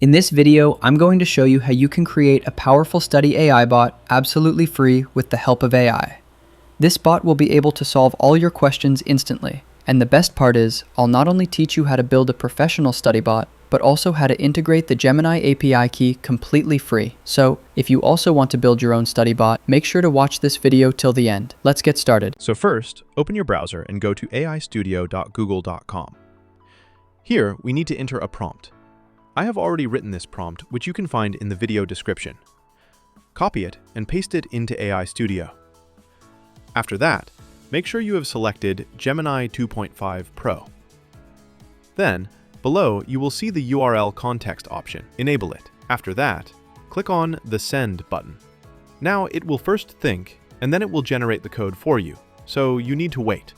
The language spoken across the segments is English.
In this video, I'm going to show you how you can create a powerful study AI bot absolutely free with the help of AI. This bot will be able to solve all your questions instantly. And the best part is, I'll not only teach you how to build a professional study bot, but also how to integrate the Gemini API key completely free. So, if you also want to build your own study bot, make sure to watch this video till the end. Let's get started. So first, open your browser and go to aistudio.google.com. Here, we need to enter a prompt. I have already written this prompt, which you can find in the video description. Copy it and paste it into AI Studio. After that, make sure you have selected Gemini 2.5 Pro. Then, below, you will see the URL context option. Enable it. After that, click on the Send button. Now it will first think, and then it will generate the code for you, so you need to wait.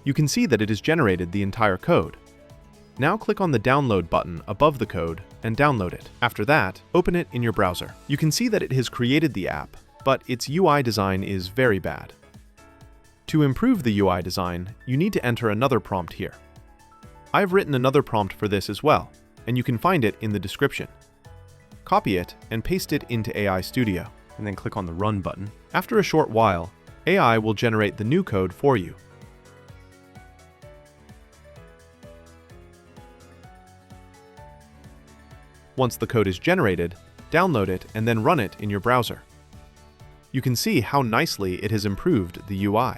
You can see that it has generated the entire code. Now click on the Download button above the code and download it. After that, open it in your browser. You can see that it has created the app, but its UI design is very bad. To improve the UI design, you need to enter another prompt here. I've written another prompt for this as well, and you can find it in the description. Copy it and paste it into AI Studio, and then click on the Run button. After a short while, AI will generate the new code for you. Once the code is generated, download it and then run it in your browser. You can see how nicely it has improved the UI.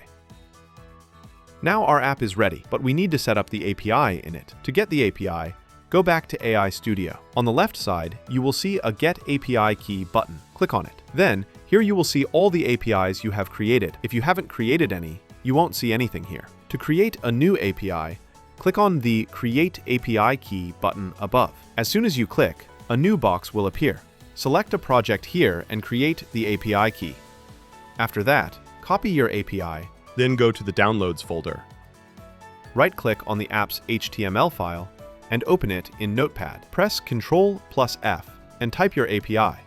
Now our app is ready, but we need to set up the API in it. To get the API, go back to AI Studio. On the left side, you will see a Get API Key button. Click on it. Then, here you will see all the APIs you have created. If you haven't created any, you won't see anything here. To create a new API, click on the Create API Key button above. As soon as you click, a new box will appear. Select a project here and create the API key. After that, copy your API, then go to the Downloads folder. Right-click on the app's HTML file and open it in Notepad. Press Ctrl+F and type your API.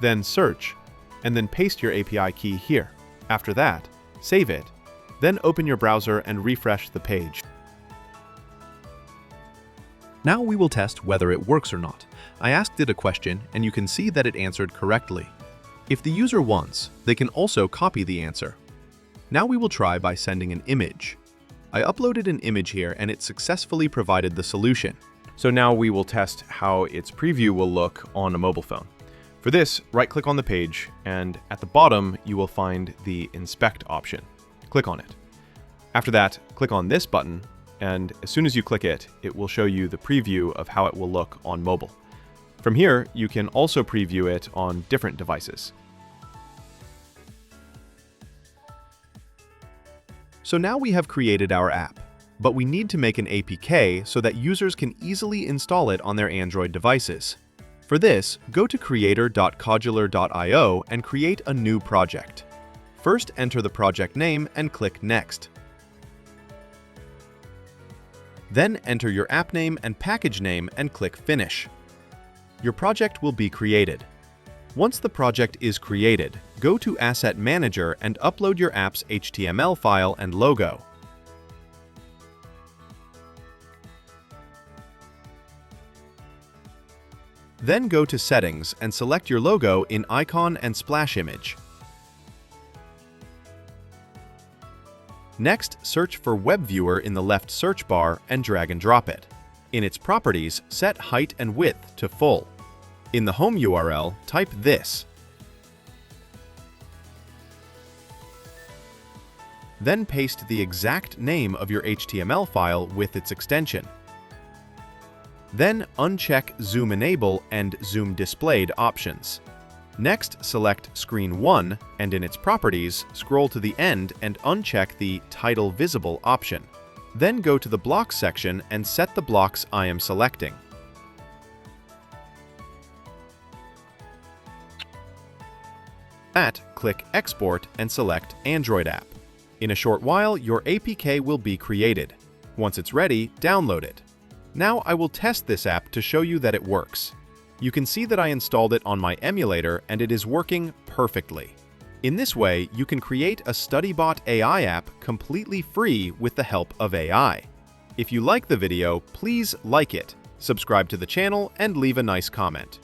Then search, and then paste your API key here. After that, save it, then open your browser and refresh the page. Now we will test whether it works or not. I asked it a question, and you can see that it answered correctly. If the user wants, they can also copy the answer. Now we will try by sending an image. I uploaded an image here, and it successfully provided the solution. So now we will test how its preview will look on a mobile phone. For this, right-click on the page, and at the bottom, you will find the Inspect option. Click on it. After that, click on this button, and as soon as you click it, it will show you the preview of how it will look on mobile. From here, you can also preview it on different devices. So now we have created our app, but we need to make an APK so that users can easily install it on their Android devices. For this, go to creator.codular.io and create a new project. First, enter the project name and click Next. Then enter your app name and package name and click Finish. Your project will be created. Once the project is created, go to Asset Manager and upload your app's HTML file and logo. Then go to Settings and select your logo in Icon and Splash Image. Next, search for Web Viewer in the left search bar and drag and drop it. In its properties, set height and width to full. In the home URL, type this. Then paste the exact name of your HTML file with its extension. Then uncheck Zoom Enable and Zoom Displayed options. Next, select Screen 1, and in its properties, scroll to the end and uncheck the Title Visible option. Then go to the Blocks section and set the blocks I am selecting. Click Export and select Android app. In a short while, your APK will be created. Once it's ready, download it. Now I will test this app to show you that it works. You can see that I installed it on my emulator and it is working perfectly. In this way, you can create a StudyBot AI app completely free with the help of AI. If you like the video, please like it, subscribe to the channel, and leave a nice comment.